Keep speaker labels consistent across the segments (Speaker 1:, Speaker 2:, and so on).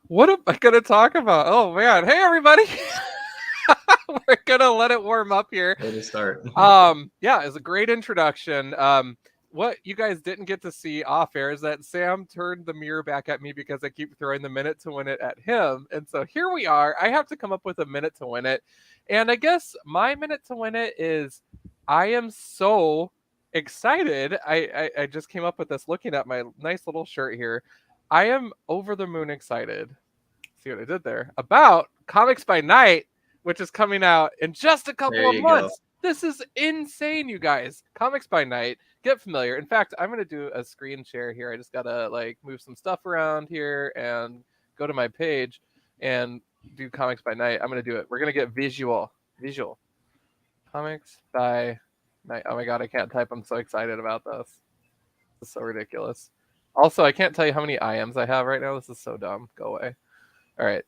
Speaker 1: What am I gonna talk about? Oh man, hey everybody! We're gonna let it warm up here.
Speaker 2: Way to start.
Speaker 1: Yeah, it's a great introduction. What you guys didn't get to see off air is that Sam turned the mirror back at me because I keep throwing the minute to win it at him, and so here we are. I have to come up with a minute to win it, and I guess my minute to win it is I am so excited. I just came up with this looking at my nice little shirt here. I am over the moon excited. See what I did there? About Comics by Night, which is coming out in just a couple
Speaker 2: There
Speaker 1: of
Speaker 2: you go.
Speaker 1: months. This is insane, you guys. Comics by Night. Get familiar. In fact, I'm gonna do a screen share here. I just gotta like move some stuff around here and go to my page and do Comics by Night. I'm gonna do it. We're gonna get visual. Visual. Comics by Night. Oh my god, I can't type. I'm so excited about this. This is so ridiculous. Also, I can't tell you how many IMs I have right now. This is so dumb. Go away. All right.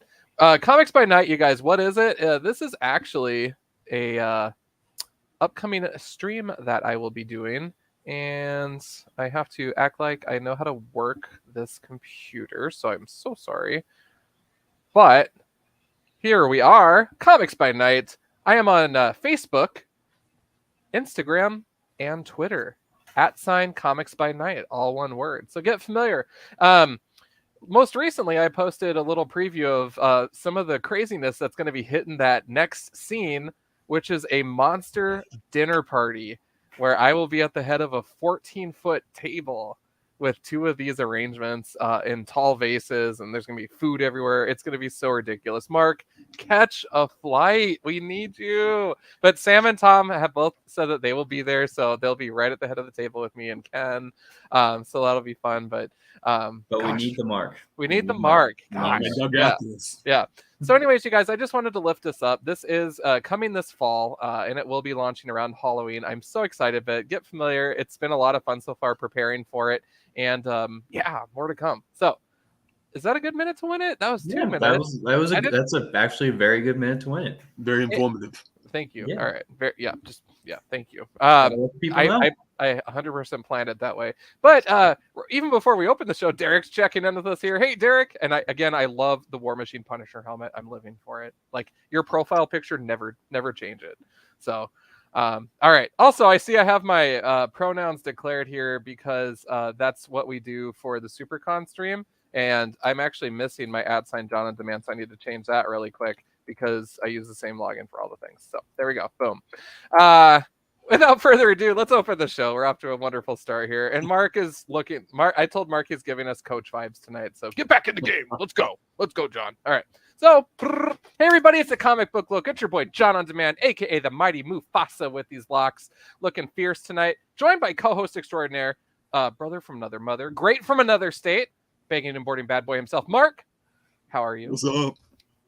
Speaker 1: Comics by Night, you guys. What is it? This is actually a upcoming stream that I will be doing, and I have to act like I know how to work this computer, so I'm so sorry. But here we are, Comics by Night. I am on Facebook, Instagram, and Twitter. @ Comics by Night, all one word. So get familiar. Most recently, I posted a little preview of some of the craziness that's going to be hitting that next scene, which is a monster dinner party where I will be at the head of a 14-foot table with two of these arrangements in tall vases, and there's going to be food everywhere. It's going to be so ridiculous. Mark, catch a flight. We need you. But Sam and Tom have both said that they will be there, so they'll be right at the head of the table with me and Ken. So that'll be fun. But
Speaker 2: But we
Speaker 1: gosh,
Speaker 2: need the mark.
Speaker 1: we need the mark. Gosh. Yeah. Yeah. So, anyways, you guys, I just wanted to lift this up. This is coming this fall, and it will be launching around Halloween. I'm so excited, but get familiar. It's been a lot of fun so far preparing for it, and yeah, more to come. So, is that a good minute to win it? That was 2 minutes.
Speaker 2: That's actually a very good minute to win it.
Speaker 3: Very informative.
Speaker 1: Thank you.
Speaker 2: Yeah.
Speaker 1: All right. Thank you.
Speaker 2: Gotta let people know.
Speaker 1: I 100% planned it that way. But even before we open the show, Derek's checking in with us here. Hey, Derek. And I love the War Machine Punisher helmet. I'm living for it. Like your profile picture, never change it. So, all right. Also, I see I have my pronouns declared here because that's what we do for the SuperCon stream. And I'm actually missing my @ John on Demand, so I need to change that really quick because I use the same login for all the things. So there we go. Boom. Without further ado, let's open the show. We're off to a wonderful start here. And Mark is looking. I told Mark he's giving us coach vibes tonight. So get back in the game. Let's go. Let's go, John. All right. So, hey, everybody, it's a comic book look. It's your boy, John on Demand, a.k.a. the mighty Mufasa with these locks, looking fierce tonight. Joined by co-host extraordinaire, brother from another mother, great from another state, begging and boarding bad boy himself, Mark. How are you?
Speaker 3: What's up?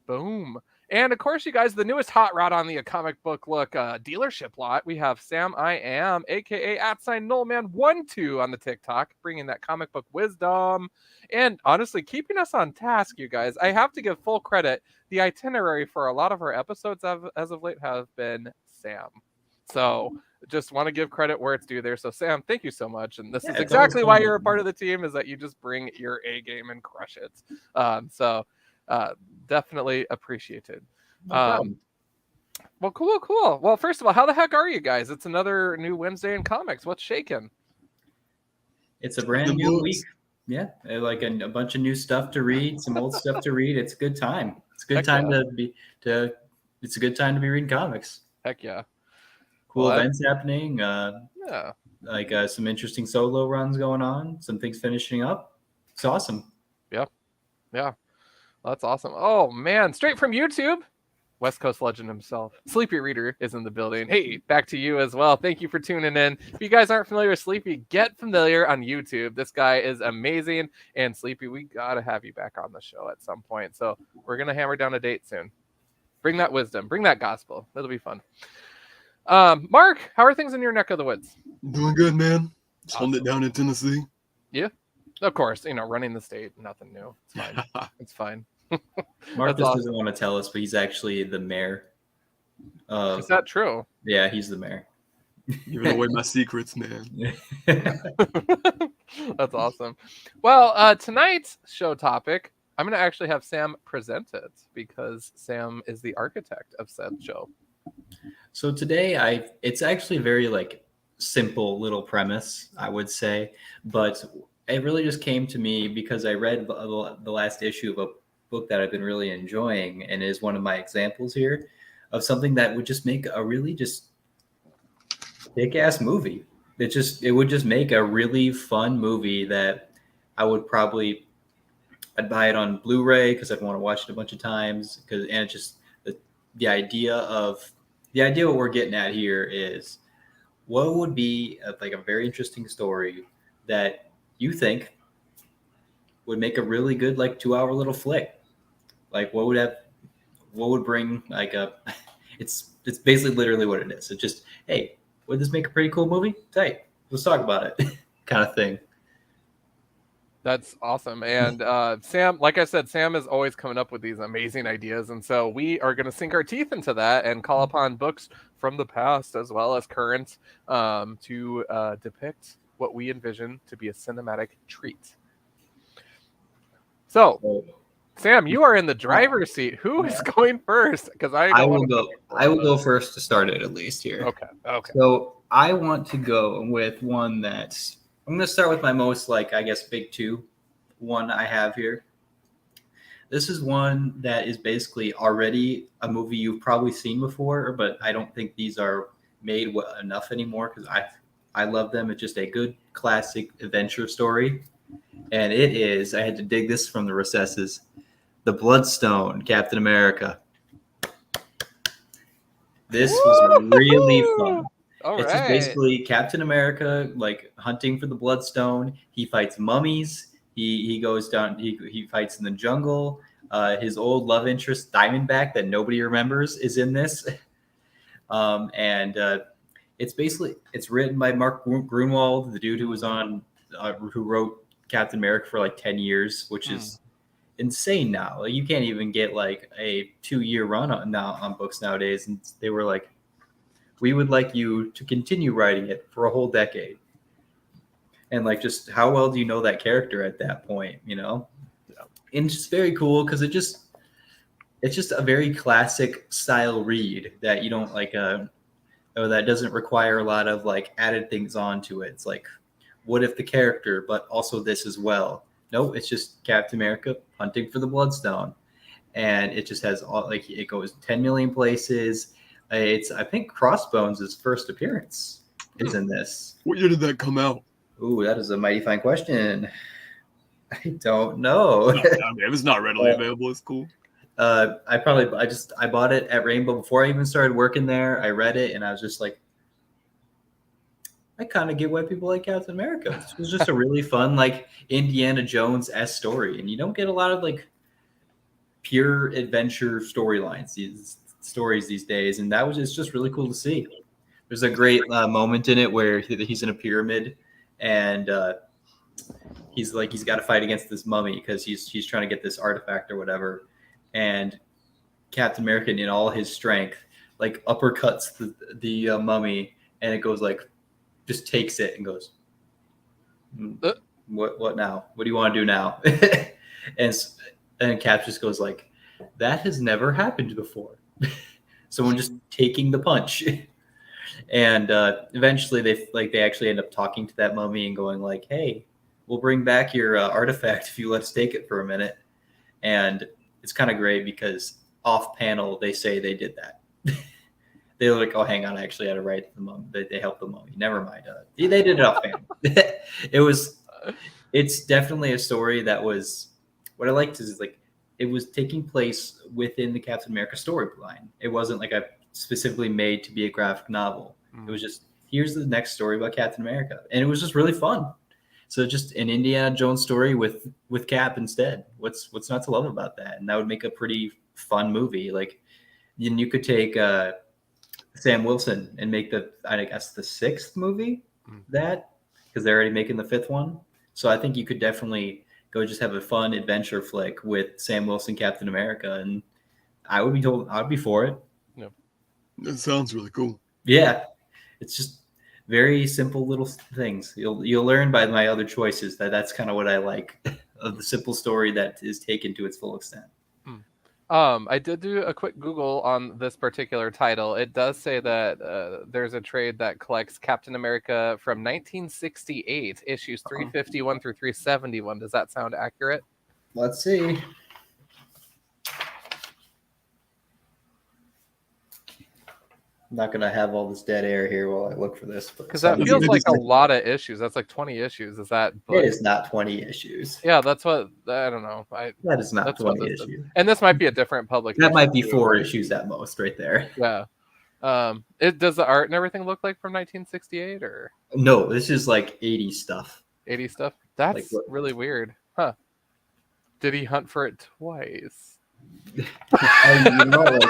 Speaker 1: Boom. And of course, you guys, the newest hot rod on the comic book look dealership lot. We have Sam I Am, aka @NoelMan12 on the TikTok, bringing that comic book wisdom. And honestly, keeping us on task, you guys. I have to give full credit. The itinerary for a lot of our episodes as of late have been Sam. So just want to give credit where it's due there. So Sam, thank you so much. And this is exactly why you're a part of the team, is that you just bring your A game and crush it. Definitely appreciated. Well, cool. Well, first of all, how the heck are you guys? It's another new Wednesday in comics. What's shaking?
Speaker 2: It's a brand new week. Yeah, like a bunch of new stuff to read, some old stuff to read. It's a good time. It's a good time It's a good time to be reading comics.
Speaker 1: Heck yeah.
Speaker 2: Cool events happening.
Speaker 1: Yeah.
Speaker 2: Like some interesting solo runs going on. Some things finishing up. It's awesome.
Speaker 1: Yeah. That's awesome. Oh man, straight from YouTube, West Coast legend himself, Sleepy Reader, is in the building. Hey, back to you as well. Thank you for tuning in. If you guys aren't familiar with Sleepy, get familiar on YouTube. This guy is amazing. And Sleepy, we gotta have you back on the show at some point. So we're gonna hammer down a date soon. Bring that wisdom, bring that gospel. That'll be fun. Mark, how are things in your neck of the woods?
Speaker 3: Doing good, man. Just holding it down in Tennessee.
Speaker 1: Yeah. Of course, running the state, nothing new. It's fine. It's fine.
Speaker 2: Mark doesn't want to tell us, but he's actually the mayor.
Speaker 1: Is that true?
Speaker 2: Yeah, he's the mayor.
Speaker 3: Giving away my secrets, man.
Speaker 1: That's awesome. Well, tonight's show topic, I'm going to actually have Sam present it because Sam is the architect of said show.
Speaker 2: So today, it's actually a very like simple little premise, I would say, but it really just came to me because I read the last issue of a book that I've been really enjoying, and is one of my examples here of something that would just make a really just kick-ass movie. It would just make a really fun movie that I would probably I'd buy it on Blu-ray because I'd want to watch it a bunch of times. And it's just the idea what we're getting at here is what would be like a very interesting story that you think would make a really good like 2-hour little flick. Like what would bring like a it's basically literally what it is. It's just, hey, would this make a pretty cool movie? Tight. Let's talk about it. Kind of thing.
Speaker 1: That's awesome. And Sam, like I said, Sam is always coming up with these amazing ideas. And so we are going to sink our teeth into that and call upon books from the past as well as current to depict what we envision to be a cinematic treat. So, Sam, you are in the driver's seat. Who is going first? Because
Speaker 2: I will go. I will go first to start it at least here.
Speaker 1: Okay.
Speaker 2: So I want to go with one that's. I'm going to start with my most like I guess big two. One I have here. This is one that is basically already a movie you've probably seen before, but I don't think these are made enough anymore because I love them. It's just a good classic adventure story, and it is. I had to dig this from the recesses. The Bloodstone, Captain America. This was really fun. It's just basically Captain America, like hunting for the Bloodstone. He fights mummies. He goes down. He fights in the jungle. His old love interest, Diamondback, that nobody remembers, is in this. It's written by Mark Grunwald, the dude who was on, who wrote Captain America for like 10 years, which is insane now. Like, you can't even get like a 2-year run on books nowadays. And they were like, we would like you to continue writing it for a whole decade. And like, just how well do you know that character at that point, you know? Yeah. And it's just very cool because it's just a very classic style read that you don't like, or that doesn't require a lot of like added things onto it. It's like, what if the character, but also this as well? No, it's just Captain America hunting for the Bloodstone. And it just has all like, it goes 10 million places. I think Crossbones' first appearance is in this.
Speaker 3: What year did that come out?
Speaker 2: Ooh, that is a mighty fine question. I don't know.
Speaker 3: No, if it's not readily available, it's cool.
Speaker 2: I bought it at Rainbow before I even started working there. I read it and I was just like, I kind of get why people like Captain America. This was just a really fun, like Indiana Jones-esque story, and you don't get a lot of like pure adventure storylines. These days, and it's just really cool to see. There's a great moment in it where he's in a pyramid and he's got to fight against this mummy because he's trying to get this artifact or whatever, and Captain America in all his strength like uppercuts the mummy, and it goes like just takes it and goes what now, what do you want to do now? and Cap just goes like, that has never happened before. Someone just taking the punch. And eventually they actually end up talking to that mummy and going like, hey, we'll bring back your artifact if you let us take it for a minute. And it's kind of great because off panel they say they did that. They're like, oh, hang on, I actually had to write the mummy. They helped the mummy. Never mind. They did it off panel. It's definitely a story that was, what I liked is like, it was taking place within the Captain America storyline. It wasn't like a specifically made to be a graphic novel. It was just, here's the next story about Captain America. And it was just really fun. So just an Indiana Jones story with Cap instead. What's not to love about that? And that would make a pretty fun movie. Like, you could take Sam Wilson and make the 6th movie that, because they're already making the 5th one. So I think you could definitely go just have a fun adventure flick with Sam Wilson, Captain America, and I'd be for it.
Speaker 1: Yeah,
Speaker 3: that sounds really cool.
Speaker 2: Yeah, it's just very simple little things. You'll learn by my other choices that's kind of what I like the simple story that is taken to its full extent.
Speaker 1: I did do a quick Google on this particular title. It does say that there's a trade that collects Captain America from 1968, issues 351 through 371. Does that sound accurate?
Speaker 2: Let's see. I'm not gonna have all this dead air here while I look for this,
Speaker 1: Because that feels like a lot of issues. That's like 20 issues. Is that?
Speaker 2: It is not 20 issues.
Speaker 1: Yeah, that's what I don't know.
Speaker 2: That is not
Speaker 1: that's
Speaker 2: 20
Speaker 1: what this is.
Speaker 2: issues.
Speaker 1: And this might be a different publication.
Speaker 2: That might be
Speaker 1: too.
Speaker 2: 4 issues at most, right there.
Speaker 1: Yeah. It does the art and everything look like from 1968 or
Speaker 2: No, this is like 80 stuff.
Speaker 1: 80 stuff? That's
Speaker 2: Like what-
Speaker 1: really weird. Huh. Did he hunt for it twice?
Speaker 2: And, you know, like,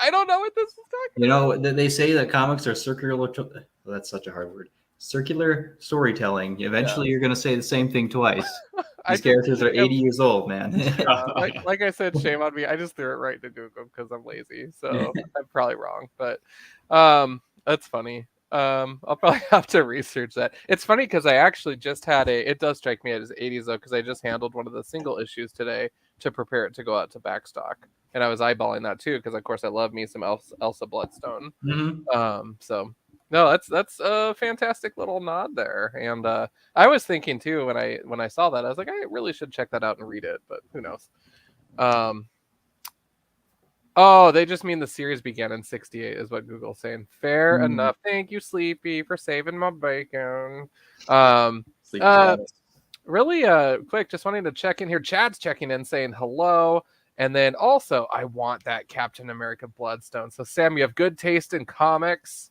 Speaker 1: I don't know what this is talking
Speaker 2: you know, they say that comics are circular. Well, that's such a hard word. Circular storytelling. Eventually, you're going to say the same thing twice. These characters are 80 years old, man.
Speaker 1: like I said, shame on me. I just threw it right to Google because I'm lazy. So I'm probably wrong. But that's funny. I'll probably have to research that. It's funny because I actually just had it does strike me as 80s though, because I just handled one of the single issues today to prepare it to go out to backstock. And I was eyeballing that too, because of course I love me some Elsa Bloodstone.
Speaker 2: Mm-hmm.
Speaker 1: So no, that's a fantastic little nod there. And I was thinking too when I saw that, I was like, I really should check that out and read it, but who knows? Oh, they just mean the series began in 68 is what Google's saying. Fair enough. Thank you, Sleepy, for saving my bacon. Really quick, just wanting to check in here. Chad's checking in saying hello. And then also, I want that Captain America Bloodstone. So, Sam, you have good taste in comics.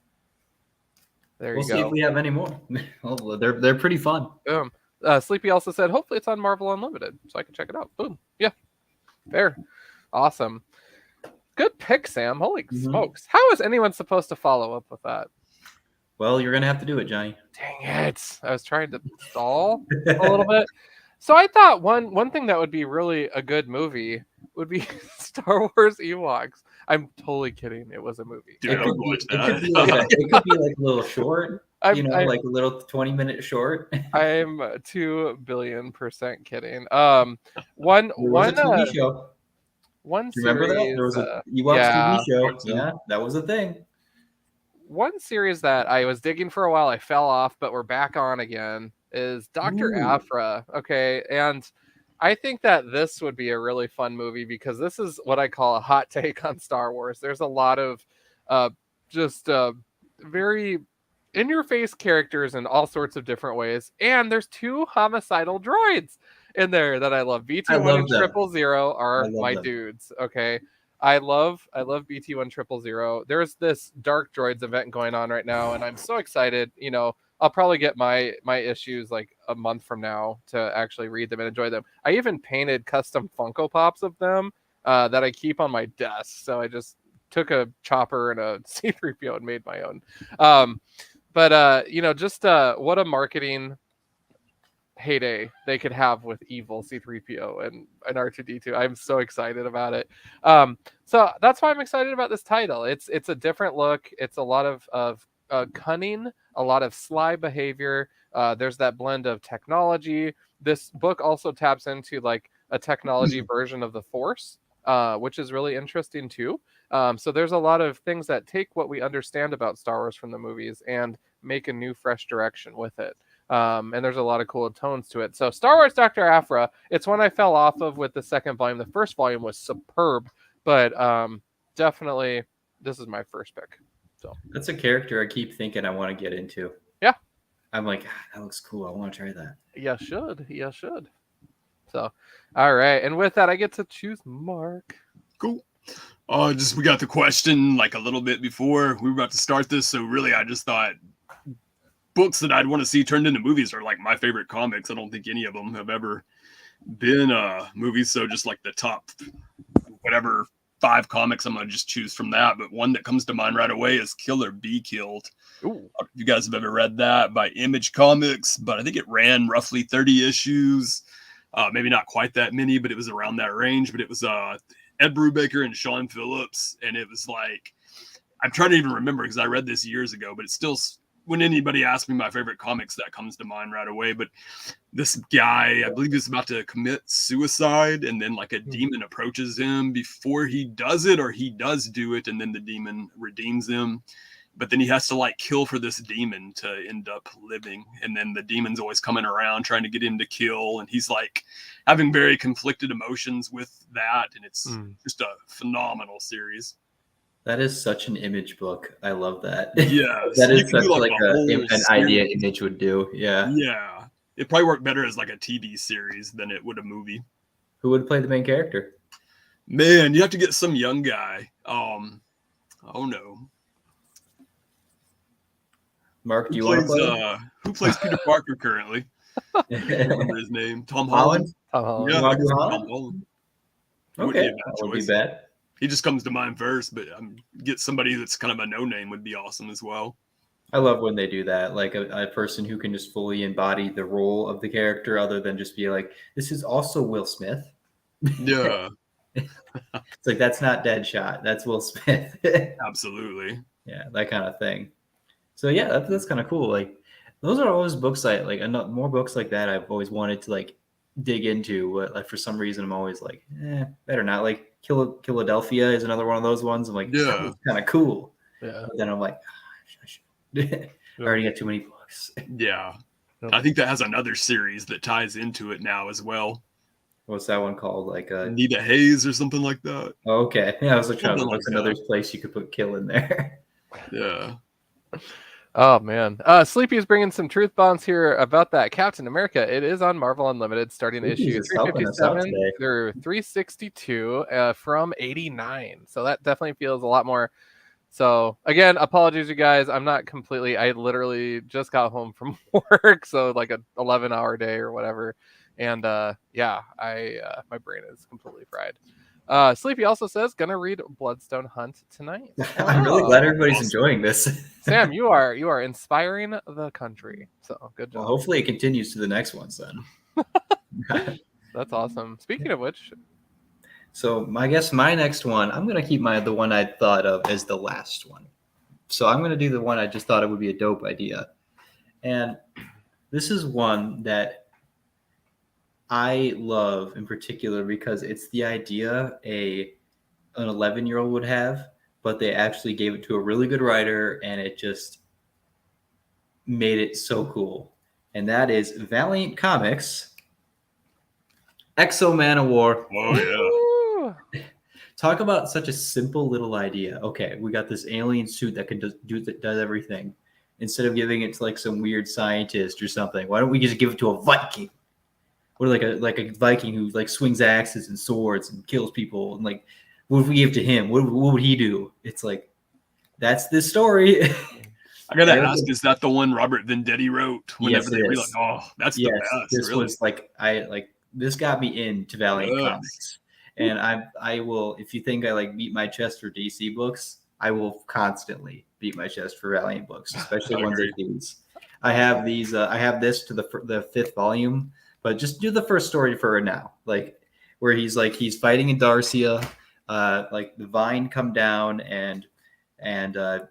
Speaker 1: There you
Speaker 2: We'll
Speaker 1: go.
Speaker 2: see if we have any more. Well, they're pretty fun.
Speaker 1: Boom. Sleepy also said, hopefully it's on Marvel Unlimited, so I can check it out. Boom. Yeah. Fair. Awesome. Good pick, Sam. Holy smokes. How is anyone supposed to follow up with that?
Speaker 2: Well, you're going to have to do it, Johnny.
Speaker 1: Dang it. I was trying to stall a little bit. So I thought one thing that would be really a good movie would be Star Wars Ewoks. I'm totally kidding. It was a movie.
Speaker 3: Dude, I'll watch that.
Speaker 2: It could be like a little short,
Speaker 1: like
Speaker 2: a little 20-minute short.
Speaker 1: I'm 2 billion% kidding. One
Speaker 2: TV show.
Speaker 1: One
Speaker 2: Do you remember that?
Speaker 1: series,
Speaker 2: There was a Ewoks TV show. Yeah, that was a thing.
Speaker 1: One series that I was digging for a while, I fell off, but we're back on again, is Dr. Aphra. Okay, and I think that this would be a really fun movie because this is what I call a hot take on Star Wars. There's a lot of very in-your-face characters in all sorts of different ways, and there's 2 homicidal droids in there that I love. BT-1 and 000 are my dudes. Okay. I love BT-1 000. There's this Dark Droids event going on right now, and I'm so excited. You know, I'll probably get my issues like a month from now to actually read them and enjoy them. I even painted custom Funko Pops of them that I keep on my desk. So I just took a chopper and a C-3PO and made my own. What a marketing heyday they could have with evil C-3PO and R2-D2. I'm so excited about it. So that's why I'm excited about this title. It's a different look. It's a lot of cunning, a lot of sly behavior. There's that blend of technology. This book also taps into like a technology version of the Force, which is really interesting too. So there's a lot of things that take what we understand about Star Wars from the movies and make a new, fresh direction with it. And there's a lot of cool tones to it. So Star Wars Dr. Aphra, it's one I fell off of with the second volume. The first volume was superb, but definitely this is my first pick. So
Speaker 2: that's a character I keep thinking I want to get into.
Speaker 1: Yeah.
Speaker 2: I'm like, that looks cool. I want to try that.
Speaker 1: You should. So, all right. And with that, I get to choose Mark.
Speaker 3: Cool. We got the question like a little bit before we were about to start this. So really, I just thought books that I'd want to see turned into movies are like my favorite comics. I don't think any of them have ever been movies. So just like the top, whatever 5 comics, I'm going to just choose from that. But one that comes to mind right away is Kill or Be Killed.
Speaker 1: Ooh.
Speaker 3: You guys have ever read that by Image Comics, but I think it ran roughly 30 issues. Maybe not quite that many, but it was around that range. But it was Ed Brubaker and Sean Phillips. And it was like, I'm trying to even remember because I read this years ago, but it still when anybody asks me my favorite comics, that comes to mind right away. But this guy, I believe he's about to commit suicide, and then like a demon approaches him before he does it, or he does do it, and then the demon redeems him. But then he has to like kill for this demon to end up living. And then the demon's always coming around trying to get him to kill. And he's like having very conflicted emotions with that. And it's just a phenomenal series.
Speaker 2: That is such an Image book. I love that.
Speaker 3: Yeah.
Speaker 2: That is such like an idea Image would do. Yeah.
Speaker 3: Yeah. It probably worked better as like a TV series than it would a movie.
Speaker 2: Who would play the main character?
Speaker 3: Man, you have to get some young guy. Oh no.
Speaker 2: Mark, do you want to play?
Speaker 3: Who plays Peter Parker currently? I don't remember his name. Tom Holland?
Speaker 1: Tom Holland.
Speaker 3: Yeah,
Speaker 2: Tom
Speaker 3: Holland.
Speaker 2: Okay, that would be bad.
Speaker 3: He just comes to mind first, but get somebody that's kind of a no-name would be awesome as well.
Speaker 2: I love when they do that, like a person who can just fully embody the role of the character other than just be like, this is also Will Smith.
Speaker 3: Yeah.
Speaker 2: It's like, that's not Deadshot. That's Will Smith.
Speaker 3: Absolutely.
Speaker 2: Yeah, that kind of thing. So yeah, that's kind of cool. Like those are always books more books like that I've always wanted to like dig into, but like for some reason I'm always like, better not. Like Philadelphia is another one of those ones. I'm like, yeah, kind of cool.
Speaker 1: Yeah.
Speaker 2: But then I'm like, I already got too many books.
Speaker 3: Yeah. I think that has another series that ties into it now as well.
Speaker 2: What's that one called? Like
Speaker 3: Anita Hayes or something like that.
Speaker 2: Okay. Yeah, I was like trying to
Speaker 3: Something
Speaker 2: look
Speaker 3: like
Speaker 2: another
Speaker 3: that.
Speaker 2: place you could put Kill in there.
Speaker 3: Yeah.
Speaker 1: Oh man, Sleepy is bringing some truth bombs here about that Captain America. It is on Marvel Unlimited, starting
Speaker 2: Sleepy's
Speaker 1: issue
Speaker 2: is helping us out
Speaker 1: 357
Speaker 2: today.
Speaker 1: through 362 from 89. So that definitely feels a lot more. So again, apologies, you guys. I'm not completely. I literally just got home from work, so like a 11-hour day or whatever. And yeah, my brain is completely fried. Sleepy also says, gonna read Bloodstone Hunt tonight.
Speaker 2: I'm really glad everybody's enjoying this.
Speaker 1: Sam, you are inspiring the country. So good job.
Speaker 2: Well, hopefully it continues to the next ones then.
Speaker 1: That's awesome. Speaking of which,
Speaker 2: so I guess my next one, I'm gonna keep the one I thought of as the last one. So I'm gonna do the one I just thought it would be a dope idea, and this is one that I love in particular because it's the idea an 11-year-old would have, but they actually gave it to a really good writer, and it just made it so cool. And that is Valiant Comics, Exo Man of War.
Speaker 3: Oh
Speaker 1: yeah.
Speaker 2: Talk about such a simple little idea. Okay, we got this alien suit that can does everything. Instead of giving it to like some weird scientist or something, why don't we just give it to a Viking? Or like a Viking who like swings axes and swords and kills people, and like, what if we give to him? What would he do? It's like, that's this story.
Speaker 3: I gotta ask, is that the one Robert Venditti wrote?
Speaker 2: Yes,
Speaker 3: they were like, oh, that's the best.
Speaker 2: This
Speaker 3: really.
Speaker 2: was like this got me into Valiant Comics, and I will, if you think I like beat my chest for DC books, I will constantly beat my chest for Valiant books, especially ones like these. I have these. I have this to the 5th volume. But just do the first story for now, like where he's fighting in Darcia, like the Vine come down and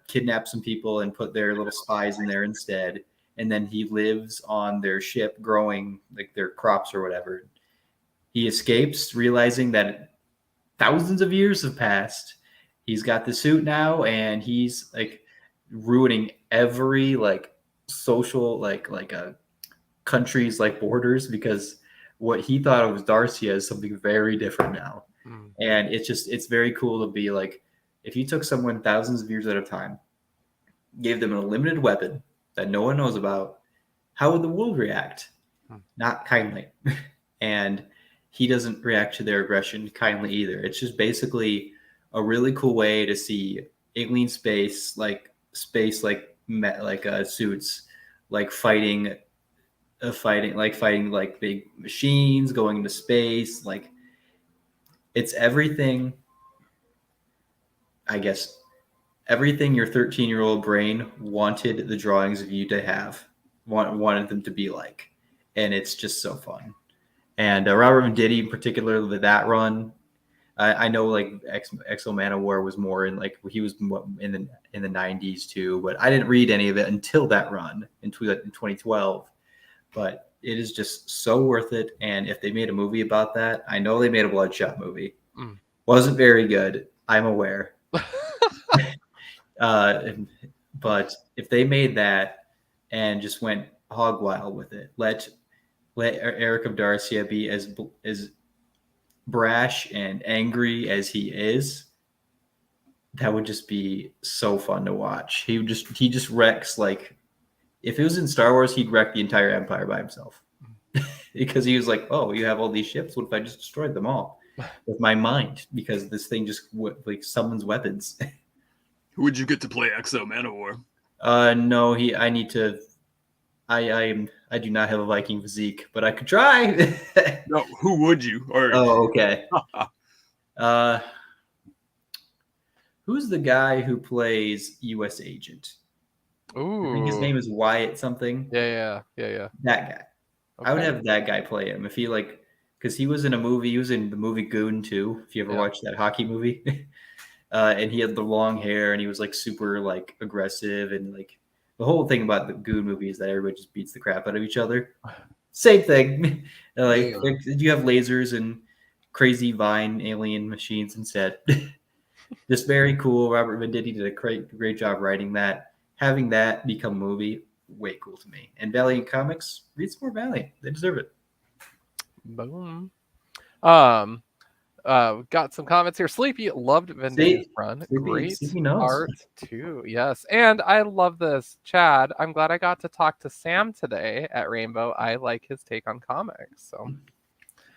Speaker 2: kidnap some people and put their little spies in there instead, and then he lives on their ship growing like their crops or whatever. He escapes, realizing that thousands of years have passed. He's got the suit now, and he's like ruining every like social like a countries like borders, because what he thought was Darcia is something very different now. And it's very cool to be like, if you took someone thousands of years at a time, gave them a limited weapon that no one knows about, how would the world react? Not kindly. And he doesn't react to their aggression kindly either. It's just basically a really cool way to see alien suits like fighting like big machines, going into space. Like, it's everything, I guess, everything your 13-year-old brain wanted the drawings of you to have, wanted them to be like. And it's just so fun. And Robert Venditti in particular, with that run, I know like Exo Manowar was more in like he was in the 90s too, but I didn't read any of it until that run in 2012. But it is just so worth it. And if they made a movie about that, I know they made a Bloodshot movie. Wasn't very good, I'm aware. But if they made that and just went hog wild with it, let Eric of Darcia be as brash and angry as he is, that would just be so fun to watch. He just wrecks, like if it was in Star Wars, he'd wreck the entire Empire by himself. Because he was like, oh, you have all these ships, what if I just destroyed them all with my mind? Because this thing just like summons weapons.
Speaker 3: Who would you get to play Exo Manowar?
Speaker 2: No, I need to. I do not have a Viking physique, but I could try.
Speaker 3: No, who would you? Or
Speaker 2: Oh, okay. Who's the guy who plays U.S. Agent?
Speaker 1: Ooh.
Speaker 2: I think his name is Wyatt something.
Speaker 1: Yeah.
Speaker 2: That guy. Okay. I would have that guy play him if he like, because he was in a movie. He was in the movie Goon too. If you ever watched that hockey movie. And he had the long hair and he was like super like aggressive, and like the whole thing about the Goon movie is that everybody just beats the crap out of each other. Same thing. like you have lasers and crazy vine alien machines instead. Just very cool. Robert Venditti did a great job writing that. Having that become a movie, way cool to me. And Valiant Comics, read some more Valiant. They deserve it.
Speaker 1: Boom. Got some comments here. Sleepy loved Venditti's run. Great art too. Yes. And I love this. Chad, I'm glad I got to talk to Sam today at Rainbow. I like his take on comics. So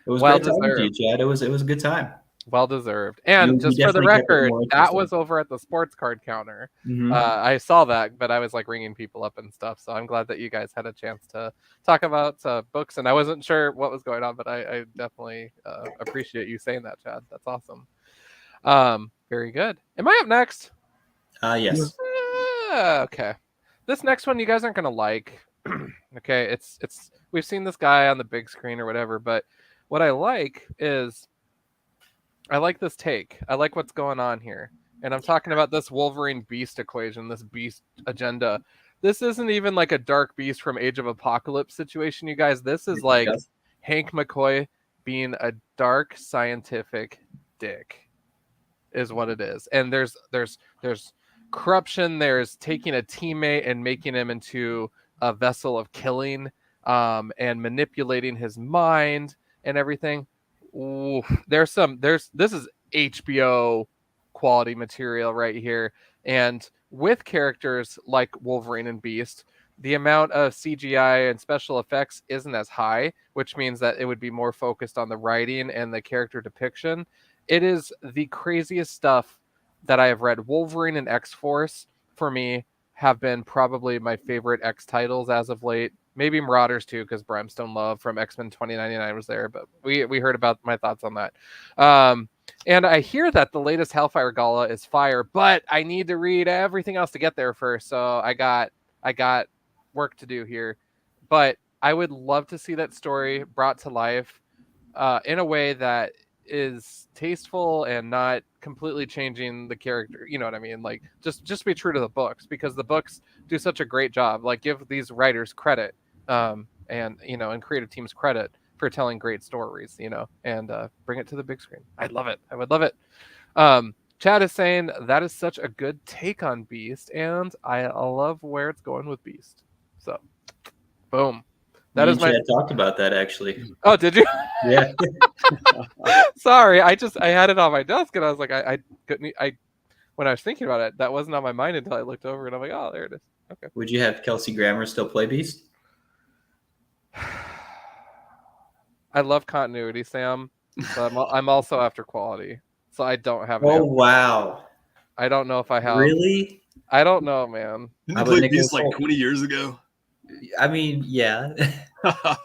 Speaker 2: it was well talking to you, Chad. It was a good time.
Speaker 1: Well deserved. And just for the record, that was over at the sports card counter.
Speaker 2: Mm-hmm.
Speaker 1: I saw that, but I was like ringing people up and stuff. So I'm glad that you guys had a chance to talk about books. And I wasn't sure what was going on, but I definitely appreciate you saying that, Chad. That's awesome. Very good. Am I up next?
Speaker 2: Yes.
Speaker 1: Okay. This next one you guys aren't gonna like. Okay, it's we've seen this guy on the big screen or whatever, but what I like is I like this take. I like what's going on here. And I'm talking about this Wolverine Beast equation, this Beast agenda. This isn't even like a Dark Beast from Age of Apocalypse situation, you guys. This is like Hank McCoy being a dark scientific dick is what it is. And there's corruption. There's taking a teammate and making him into a vessel of killing, and manipulating his mind and everything. Ooh, this is HBO quality material right here. And with characters like Wolverine and Beast, the amount of CGI and special effects isn't as high, which means that it would be more focused on the writing and the character depiction. It is the craziest stuff that I have read. Wolverine and X-Force, for me, have been probably my favorite X titles as of late. Maybe Marauders too, because Brimstone Love from X-Men 2099 was there, but we heard about my thoughts on that. And I hear that the latest Hellfire Gala is fire, but I need to read everything else to get there first. So I got work to do here. But I would love to see that story brought to life in a way that is tasteful and not completely changing the character. You know what I mean? Like just be true to the books, because the books do such a great job. Like, give these writers credit, and creative teams credit for telling great stories, and bring it to the big screen. I'd love it. I would love it. Chad is saying that is such a good take on Beast, and I love where it's going with Beast. So, boom.
Speaker 2: That is Chad talked about that actually.
Speaker 1: Oh, did you?
Speaker 2: Yeah.
Speaker 1: Sorry, I had it on my desk and I was like, I couldn't. When I was thinking about it, that wasn't on my mind until I looked over and I'm like, oh, there it is. Okay.
Speaker 2: Would you have Kelsey Grammer still play Beast?
Speaker 1: I love continuity, Sam. But I'm also after quality, so I don't have.
Speaker 2: Oh wow!
Speaker 1: I don't know if I have.
Speaker 2: Really?
Speaker 1: I don't know, man.
Speaker 3: Didn't you play Beast like 20 years ago?
Speaker 2: I mean, yeah.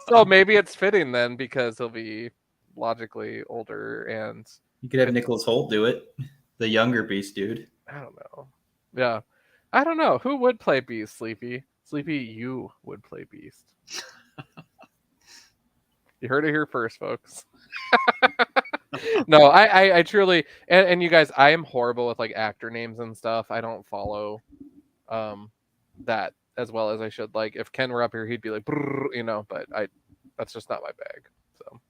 Speaker 1: So maybe it's fitting then, because he'll be logically older, and
Speaker 2: you could have Nicholas Hoult do it, the younger Beast dude.
Speaker 1: I don't know. Yeah, I don't know who would play Beast. Sleepy, you would play Beast. You heard it here first, folks. No, I truly, and you guys, I am horrible with like actor names and stuff. I don't follow that as well as I should. Like if Ken were up here, he'd be like, "Brrr," but that's just not my bag. So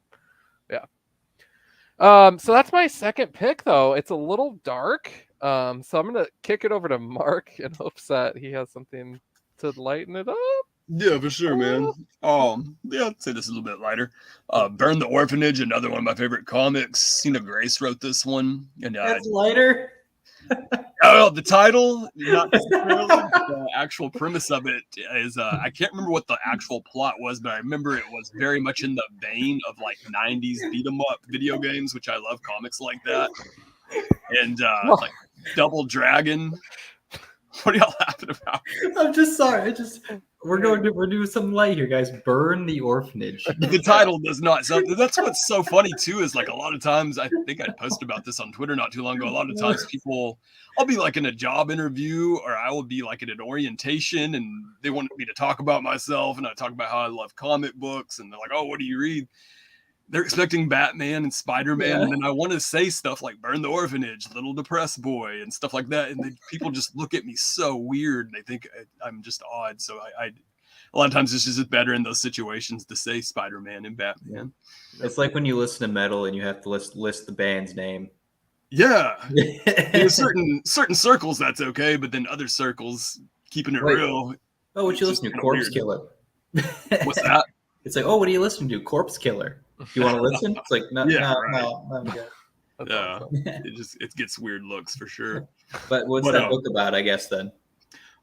Speaker 1: yeah. So that's my second pick though. It's a little dark. So I'm gonna kick it over to Mark in hopes that he has something to lighten it up.
Speaker 3: Yeah, for sure, man. Yeah, I'd say this is a little bit lighter. Burn the Orphanage, another one of my favorite comics. Cena Grace wrote this one, and
Speaker 2: That's lighter.
Speaker 3: the title, not necessarily. The actual premise of it is I can't remember what the actual plot was, but I remember it was very much in the vein of like 90s beat 'em up video games, which I love comics like that. And like Double Dragon. What are y'all laughing about?
Speaker 2: I'm just sorry. We're doing something light here, guys. Burn the Orphanage.
Speaker 3: The title does not. So that's what's so funny too. Is like a lot of times, I think I posted about this on Twitter not too long ago. A lot of times, I'll be like in a job interview, or I will be like at an orientation, and they want me to talk about myself, and I talk about how I love comic books, and they're like, "Oh, what do you read?" They're expecting Batman and Spider-Man, and then I want to say stuff like "Burn the Orphanage," "Little Depressed Boy," and stuff like that, and people just look at me so weird, and they think I'm just odd. So I a lot of times it's just better in those situations to say Spider-Man and Batman.
Speaker 2: It's like when you listen to metal and you have to list the band's name.
Speaker 3: Yeah, in certain circles that's okay, but then other circles, keeping it real.
Speaker 2: Oh, what you listen to? Corpse Killer.
Speaker 3: What's that?
Speaker 2: It's like, oh, what are you listening to? Corpse Killer. You want to listen? It's like, no, I'm good.
Speaker 3: Yeah, it gets weird looks for sure.
Speaker 2: But what's that book about? I guess then.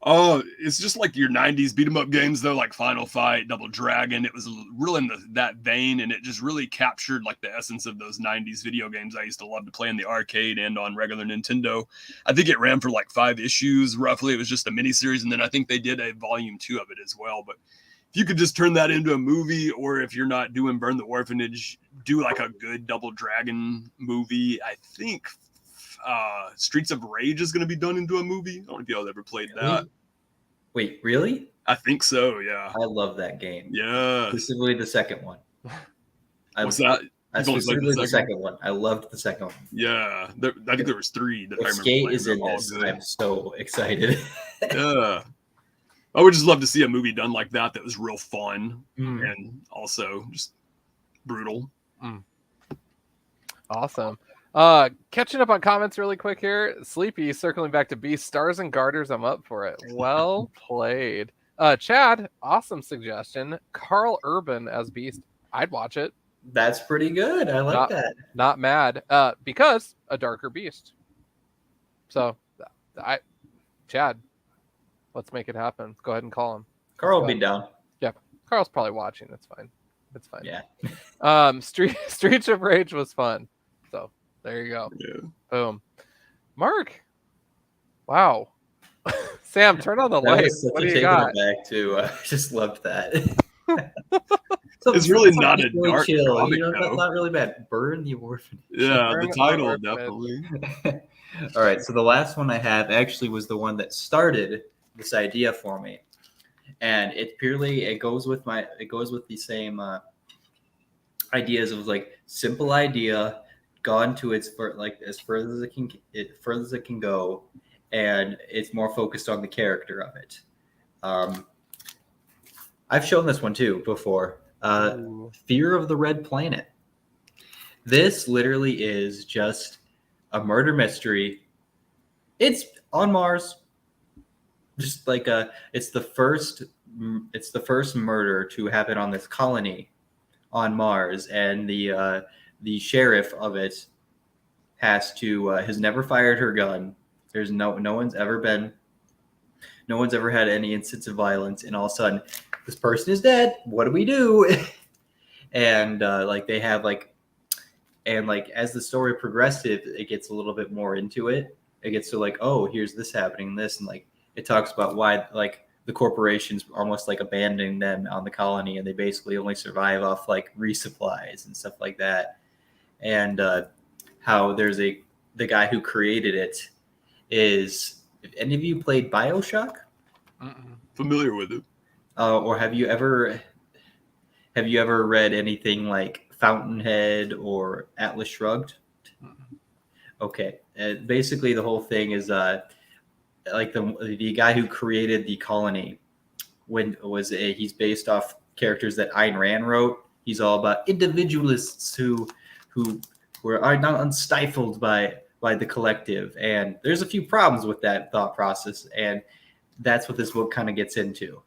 Speaker 3: Oh, it's just like your 90s beat 'em up games though, like Final Fight, Double Dragon. It was really in that vein, and it just really captured like the essence of those 90s video games I used to love to play in the arcade and on regular Nintendo. I think it ran for like 5 issues roughly. It was just a miniseries, and then I think they did a volume 2 of it as well. But if you could just turn that into a movie, or if you're not doing Burn the Orphanage, do like a good Double Dragon movie. I think Streets of Rage is going to be done into a movie. I don't know if y'all ever played that.
Speaker 2: Wait, really?
Speaker 3: I think so, yeah.
Speaker 2: I love that game.
Speaker 3: Yeah.
Speaker 2: Specifically the second one.
Speaker 3: What's that?
Speaker 2: Specifically the second one. I loved the second one.
Speaker 3: Yeah. I think there was 3 that I remember.
Speaker 2: Skate is in this. I'm so excited.
Speaker 3: Yeah. I would just love to see a movie done like that was real fun and also just brutal.
Speaker 1: Awesome. Catching up on comments really quick here. Sleepy circling back to Beast, Stars and Garters. I'm up for it. Well played. Chad, awesome suggestion. Carl Urban as Beast. I'd watch it.
Speaker 2: That's pretty good. I like that.
Speaker 1: Not mad. Because a darker Beast. So, Chad, let's make it happen. Go ahead and call him.
Speaker 2: Carl will be down.
Speaker 1: Yeah, Carl's probably watching. It's fine. It's fine.
Speaker 2: Yeah.
Speaker 1: Streets of Rage was fun. So there you go.
Speaker 3: Yeah.
Speaker 1: Boom. Mark. Wow. Sam, turn on the lights. What do you got?
Speaker 2: Back to, I just loved that.
Speaker 3: It's really not a dark
Speaker 2: chill.
Speaker 3: comic,
Speaker 2: That's not really bad. Burn the Orphanage.
Speaker 3: Yeah, the title definitely.
Speaker 2: All right, so the last one I have actually was the one that started this idea for me, and it goes with the same ideas of like simple idea, gone to its as further as it can go, and it's more focused on the character of it. I've shown this one too before. Fear of the Red Planet. This literally is just a murder mystery. It's on Mars. Just like it's the first murder to happen on this colony on Mars, and the sheriff of it has never fired her gun. There's no one's ever had any instance of violence, and all of a sudden this person is dead. What do we do? And they have as the story progresses, it gets a little bit more into it. It gets to oh, here's this happening, this, and it talks about why the corporations almost abandoning them on the colony, and they basically only survive off resupplies and stuff like that. And how there's the guy who created it is. If any of you played BioShock?
Speaker 3: Familiar with it.
Speaker 2: Or have you ever read anything like Fountainhead or Atlas Shrugged? Okay, basically the whole thing is like the guy who created the colony he's based off characters that Ayn Rand wrote. He's all about individualists who are not unstifled by the collective, and there's a few problems with that thought process, and that's what this book kind of gets into.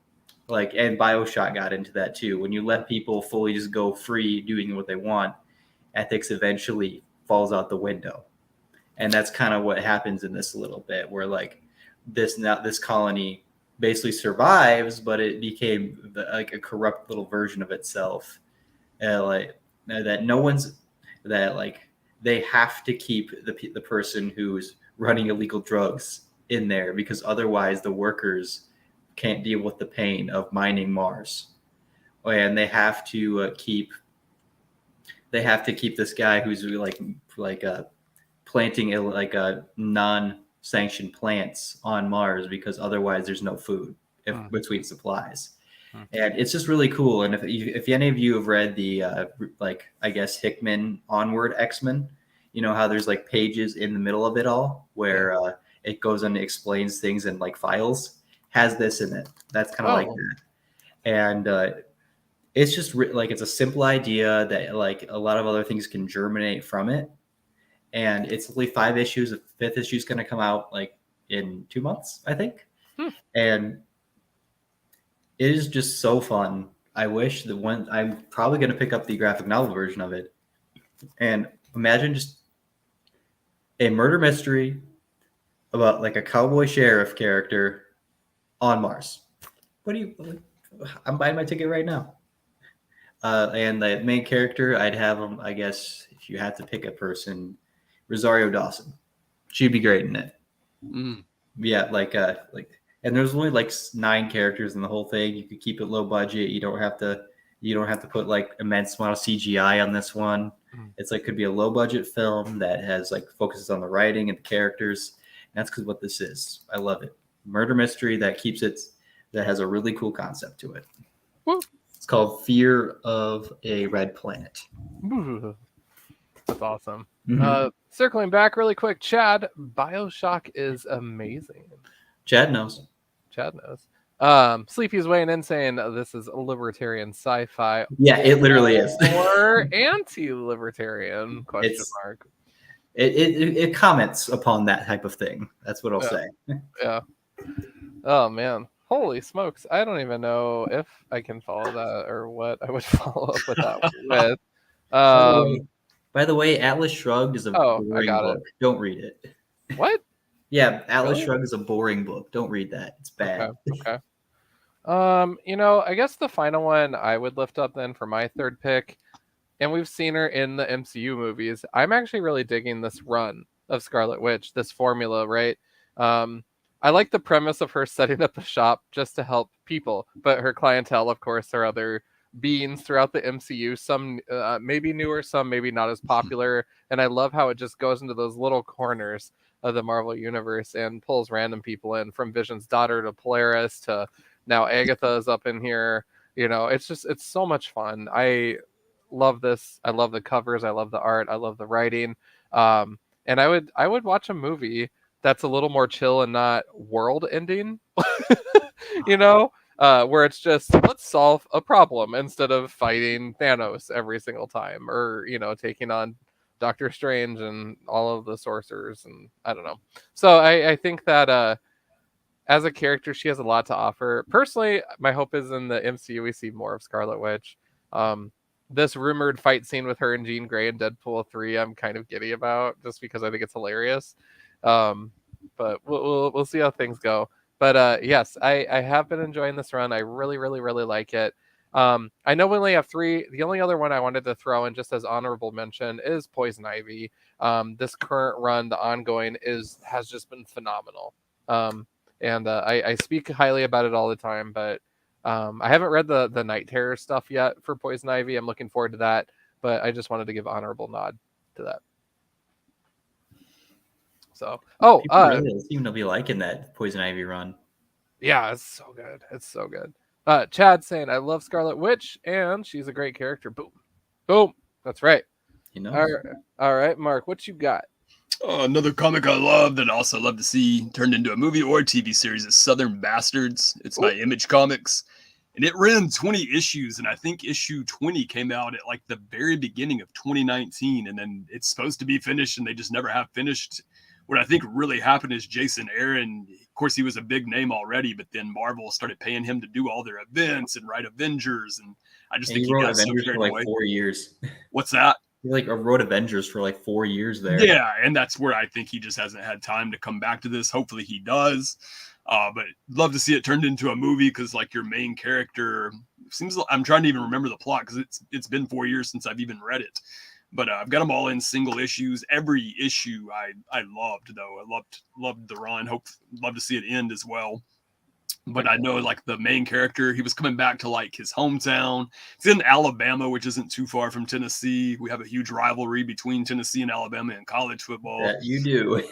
Speaker 2: Like, and BioShock got into that too. When you let people fully just go free doing what they want, ethics eventually falls out the window. And that's kind of what happens in this a little bit, where like this colony basically survives, but it became like a corrupt little version of itself. Like they have to keep the person who's running illegal drugs in there, because otherwise the workers can't deal with the pain of mining Mars, and they have to keep this guy who's planting non-sanctioned plants on Mars, because otherwise there's no food between supplies. And it's just really cool. And if any of you have read the I guess Hickman Onward X-Men, you know how there's like pages in the middle of it all where it goes and explains things in like files, has this in it. That's kind of like that. And it's just it's a simple idea that like a lot of other things can germinate from it. And it's only 5 issues. The 5th issue is going to come out like in 2 months, I think. And it is just so fun. I wish that I'm probably going to pick up the graphic novel version of it. And imagine just a murder mystery about like a cowboy sheriff character on Mars. I'm buying my ticket right now. And the main character, I'd have him, I guess, if you had to pick a person, Rosario Dawson. She'd be great in it. Yeah, and there's only like 9 characters in the whole thing. You could keep it low budget. You don't have to put like immense amount of CGI on this one. It's like could be a low budget film that has like focuses on the writing and the characters. And that's because what this is. I love it. Murder mystery that has a really cool concept to it.
Speaker 1: Woo.
Speaker 2: It's called Fear of a Red Planet.
Speaker 1: That's awesome. Circling back really quick, Chad, BioShock is amazing.
Speaker 2: Chad knows.
Speaker 1: Sleepy's weighing in saying this is libertarian sci-fi.
Speaker 2: Yeah, it literally is.
Speaker 1: Or anti-libertarian question mark.
Speaker 2: It comments upon that type of thing. That's what I'll say.
Speaker 1: Yeah. Oh man. Holy smokes. I don't even know if I can follow that or what I would follow up with that with.
Speaker 2: By the way, Atlas Shrugged is a boring book. Don't read it.
Speaker 1: What?
Speaker 2: Yeah, Atlas Shrugged is a boring book. Don't read that. It's bad.
Speaker 1: Okay. I guess the final one I would lift up then for my third pick, and we've seen her in the MCU movies. I'm actually really digging this run of Scarlet Witch, this formula, right? I like the premise of her setting up a shop just to help people, but her clientele, of course, are other beings throughout the MCU, some maybe newer, some maybe not as popular, and I love how it just goes into those little corners of the Marvel universe and pulls random people in, from Vision's daughter to Polaris to now Agatha is up in here. It's so much fun. I love this. I love the covers. I love the art. I love the writing. And I would watch a movie that's a little more chill and not world ending, where it's just, let's solve a problem instead of fighting Thanos every single time, or, taking on Doctor Strange and all of the sorcerers, and I don't know. So I think that as a character, she has a lot to offer. Personally, my hope is in the MCU we see more of Scarlet Witch. This rumored fight scene with her and Jean Grey in Deadpool 3, I'm kind of giddy about, just because I think it's hilarious. But we'll see how things go. But yes, I have been enjoying this run. I really, really, really like it. I know we only have 3. The only other one I wanted to throw in just as honorable mention is Poison Ivy. This current run, the ongoing, has just been phenomenal. And I speak highly about it all the time, but I haven't read the Night Terror stuff yet for Poison Ivy. I'm looking forward to that, but I just wanted to give honorable nod to that. So,
Speaker 2: really seem to be liking that Poison Ivy run.
Speaker 1: Yeah, it's so good. It's so good. Chad saying, I love Scarlet Witch, and she's a great character. Boom. That's right.
Speaker 2: You know.
Speaker 1: All right, Mark, what you got?
Speaker 3: Another comic I love that I also love to see turned into a movie or TV series is Southern Bastards. It's by Image Comics. And it ran 20 issues, and I think issue 20 came out at like the very beginning of 2019, and then it's supposed to be finished, and they just never have finished. What I think really happened is Jason Aaron, of course, he was a big name already, but then Marvel started paying him to do all their events and write Avengers, and I just think
Speaker 2: he wrote
Speaker 3: got
Speaker 2: Avengers
Speaker 3: so
Speaker 2: for like 4 years.
Speaker 3: What's that?
Speaker 2: He like wrote Avengers for like 4 years there.
Speaker 3: Yeah, and that's where I think he just hasn't had time to come back to this. Hopefully he does. But love to see it turned into a movie because like your main character seems I'm trying to even remember the plot because it's been 4 years since I've even read it. But I've got them all in single issues. Every issue I loved though. I loved the run. Love to see it end as well. But I know like the main character, he was coming back to like his hometown. It's in Alabama, which isn't too far from Tennessee. We have a huge rivalry between Tennessee and Alabama in college football.
Speaker 2: That you do.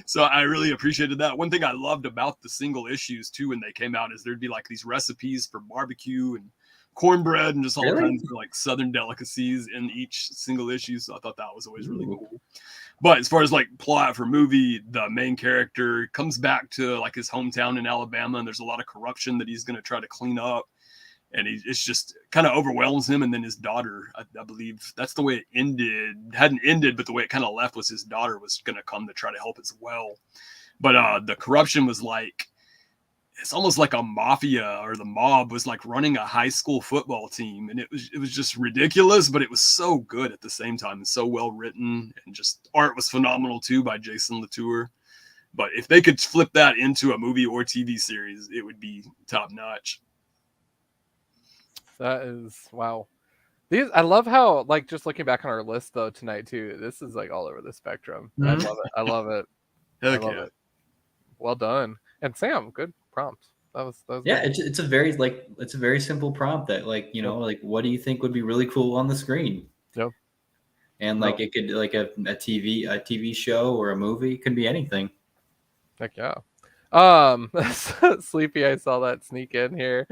Speaker 3: So I really appreciated that. One thing I loved about the single issues too when they came out is there'd be like these recipes for barbecue and cornbread and just all kinds of like Southern delicacies in each single issue. So I thought that was always really cool. But as far as like plot for movie, the main character comes back to like his hometown in Alabama, and there's a lot of corruption that he's going to try to clean up. And it's just kind of overwhelms him. And then his daughter, I believe that's the way it ended. Hadn't ended, but the way it kind of left was his daughter was going to come to try to help as well. But the corruption was like, it's almost like a mafia or the mob was like running a high school football team. And it was just ridiculous, but it was so good at the same time and so well written, and just art was phenomenal too by Jason Latour. But if they could flip that into a movie or TV series, it would be top notch.
Speaker 1: That is wow. I love how like just looking back on our list though tonight too. This is like all over the spectrum.
Speaker 2: Mm-hmm.
Speaker 1: I love it.
Speaker 3: Heck yeah.
Speaker 1: It. Well done. And Sam, good prompt. That was
Speaker 2: yeah.
Speaker 1: good.
Speaker 2: It's a very simple prompt that like like what do you think would be really cool on the screen?
Speaker 1: Yep.
Speaker 2: And like it could like a TV show or a movie. It could be anything.
Speaker 1: Heck yeah. Sleepy, I saw that sneak in here.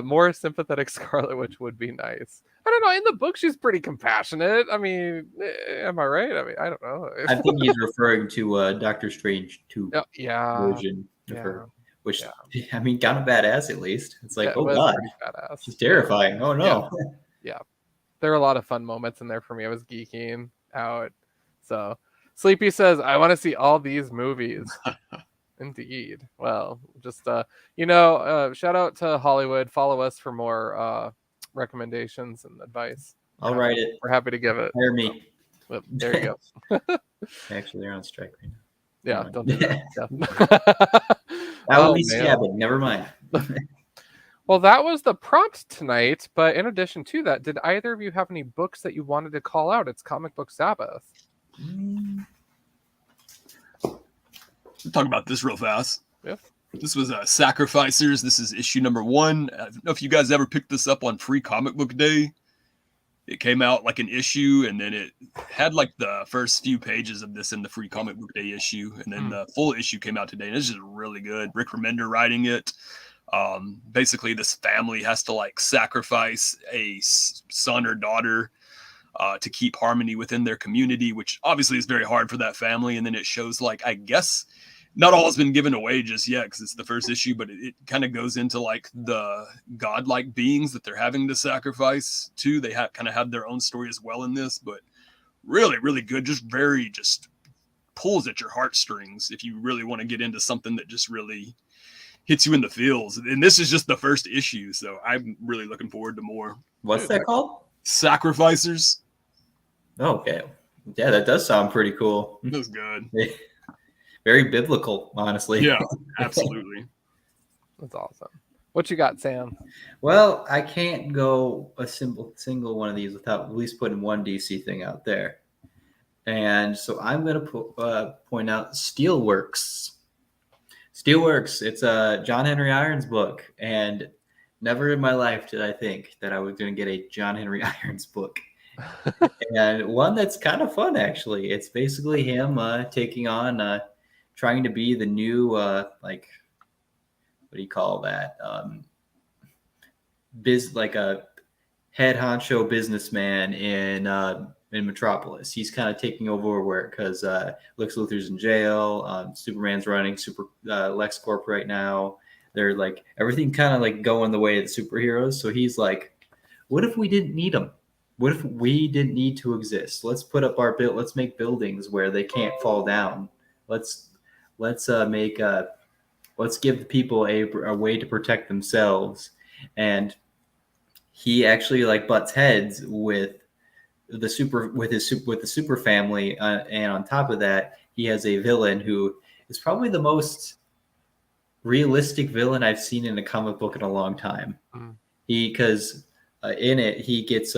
Speaker 1: More sympathetic Scarlet Witch would be nice. I don't know. In the book, she's pretty compassionate. I mean, am I right? I mean, I don't know.
Speaker 2: I think he's referring to Doctor Strange 2 version of her, which I mean, kind of badass at least. It's like, oh god, she's terrifying. Oh no.
Speaker 1: Yeah, there are a lot of fun moments in there for me. I was geeking out. So Sleepy says, I want to see all these movies. Indeed. Well, just shout out to Hollywood. Follow us for more recommendations and advice.
Speaker 2: I'll write it.
Speaker 1: We're happy to give it.
Speaker 2: Hire me.
Speaker 1: Well, there you go.
Speaker 2: Actually, they're on strike right now.
Speaker 1: Yeah, don't do that. Yeah.
Speaker 2: That would be stabbing. Never mind.
Speaker 1: Well, that was the prompt tonight. But in addition to that, did either of you have any books that you wanted to call out? It's Comic Book Sabbath.
Speaker 3: Talk about this real fast.
Speaker 1: Yeah.
Speaker 3: This was Sacrificers. This is issue number 1. I don't know if you guys ever picked this up on Free Comic Book Day. It came out like an issue, and then it had like the first few pages of this in the Free Comic Book Day issue, and then the full issue came out today, and it's just really good. Rick Remender writing it. Basically, this family has to like sacrifice a son or daughter to keep harmony within their community, which obviously is very hard for that family. And then it shows like, I guess not all has been given away just yet because it's the first issue, but it kind of goes into like the godlike beings that they're having to sacrifice to. They kind of have their own story as well in this, but really, really good. Just pulls at your heartstrings if you really want to get into something that just really hits you in the feels. And this is just the first issue, so I'm really looking forward to more.
Speaker 2: What's that called?
Speaker 3: Sacrificers.
Speaker 2: Okay. Yeah, that does sound pretty cool.
Speaker 3: It was good.
Speaker 2: Very biblical, honestly.
Speaker 3: Yeah, absolutely.
Speaker 1: That's awesome. What you got, Sam?
Speaker 2: Well, I can't go a single one of these without at least putting one DC thing out there. And so I'm going to point out Steelworks. Steelworks, it's a John Henry Irons book. And never in my life did I think that I was going to get a John Henry Irons book. And one that's kind of fun, actually. It's basically him taking on, trying to be the new, what do you call that? head honcho businessman in Metropolis. He's kind of taking over where because Lex Luthor's in jail. Superman's running LexCorp right now. They're like everything kind of like going the way of the superheroes. So he's like, what if we didn't need them? What if we didn't need to exist? Let's put up let's make buildings where they can't fall down. Let's give the people a way to protect themselves. And he actually like butts heads with the super family, and on top of that, he has a villain who is probably the most realistic villain I've seen in a comic book in a long time. Because in it he gets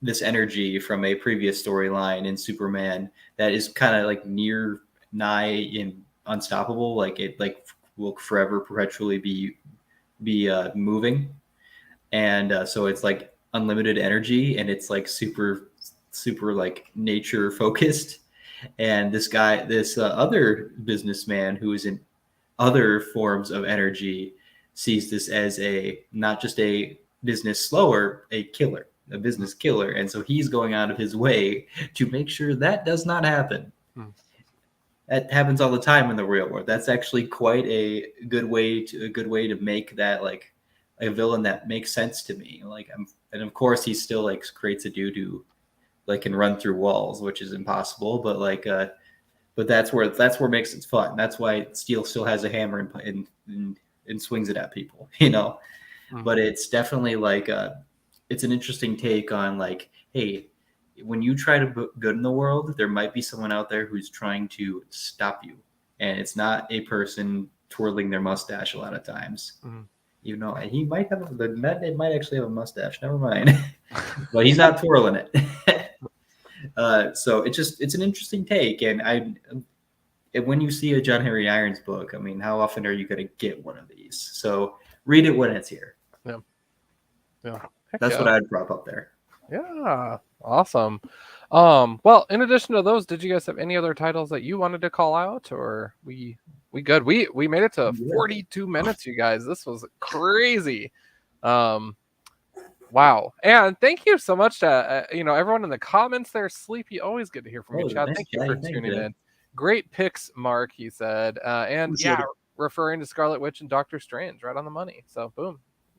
Speaker 2: this energy from a previous storyline in Superman that is kind of like nigh unstoppable. Like it will forever perpetually be moving, and so it's like unlimited energy, and it's like super like nature focused. And this other businessman who is in other forms of energy sees this as not just a business slower, a business killer. And so he's going out of his way to make sure that does not happen. That happens all the time in the real world. That's actually quite a good way to make that like a villain that makes sense to me. And of course he still like creates a dude who like can run through walls, which is impossible, but but that's where it makes it fun. That's why Steel still has a hammer and swings it at people, But it's definitely like it's an interesting take on like, hey, when you try to put good in the world, there might be someone out there who's trying to stop you, and it's not a person twirling their mustache a lot of times. He might have they might actually have a mustache. Never mind, but he's not twirling it. So it's an interesting take, and when you see a John Henry Irons book, I mean, how often are you going to get one of these? So read it when it's here.
Speaker 1: Yeah.
Speaker 2: That's what I'd prop up there.
Speaker 1: Yeah, awesome. Well, in addition to those, did you guys have any other titles that you wanted to call out, or we good? We made it to 42 minutes, you guys. This was crazy. Wow. And thank you so much to everyone in the comments there. Sleepy, always good to hear from you, Chad. Thank you for tuning in. Great picks, Mark, he said. And referring to Scarlet Witch and Doctor Strange, right on the money. So boom.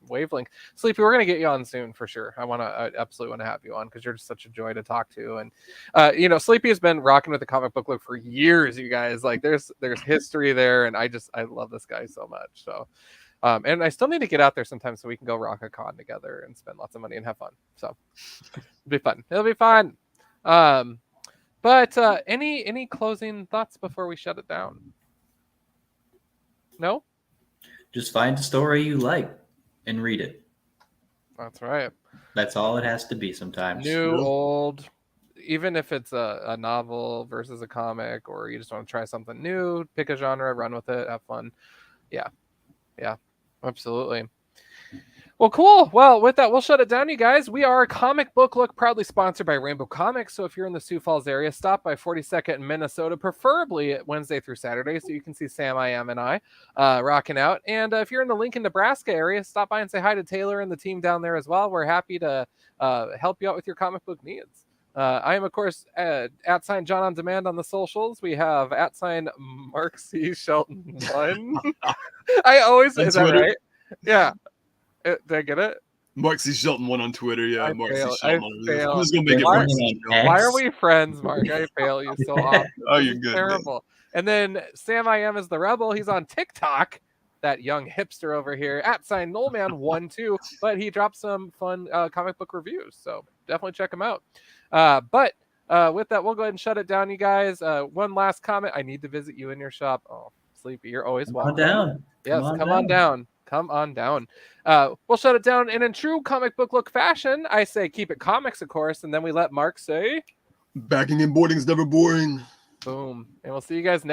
Speaker 1: Wavelength. Sleepy, we're gonna get you on soon for sure. I absolutely want to have you on because you're just such a joy to talk to. And Sleepy has been rocking with the comic book look for years, you guys. Like there's history there, and I love this guy so much. So and I still need to get out there sometime so we can go rock a con together and spend lots of money and have fun. So it'll be fun. But any closing thoughts before we shut it down? No?
Speaker 2: Just find a story you like and read it.
Speaker 1: That's right.
Speaker 2: That's all it has to be sometimes.
Speaker 1: New, old, even if it's a novel versus a comic, or you just want to try something new, pick a genre, run with it, have fun. Yeah, absolutely. Well, cool. Well, with that, we'll shut it down, you guys. We are Comic Book Look, proudly sponsored by Rainbow Comics. So if you're in the Sioux Falls area, stop by 42nd in Minnesota, preferably Wednesday through Saturday, so you can see Sam, I Am, and I rocking out. And if you're in the Lincoln, Nebraska area, stop by and say hi to Taylor and the team down there as well. We're happy to help you out with your comic book needs. I am, of course, @ John on Demand on the socials. We have @ Mark C. Shelton 1. I always say that right. Yeah. Did I get it?
Speaker 3: Mark C. Shelton 1 on Twitter. Yeah, Mark C. Shelton.
Speaker 1: I'm
Speaker 3: just gonna make it Mark C. Shelton.
Speaker 1: Why are we friends, Mark? I fail you so often.
Speaker 3: Oh, you're good.
Speaker 1: Terrible. Man. And then Sam I Am is the Rebel. He's on TikTok. That young hipster over here @ Noleman12, but he dropped some fun comic book reviews, so definitely check him out. But with that, we'll go ahead and shut it down, you guys. One last comment. I need to visit you in your shop. Oh, Sleepy, you're always welcome.
Speaker 2: Come on down.
Speaker 1: Yes, come on down. Come on down. We'll shut it down. And in true comic book look fashion, I say keep it comics, of course, and then we let Mark say,
Speaker 3: backing and boarding's never boring.
Speaker 1: Boom. And we'll see you guys next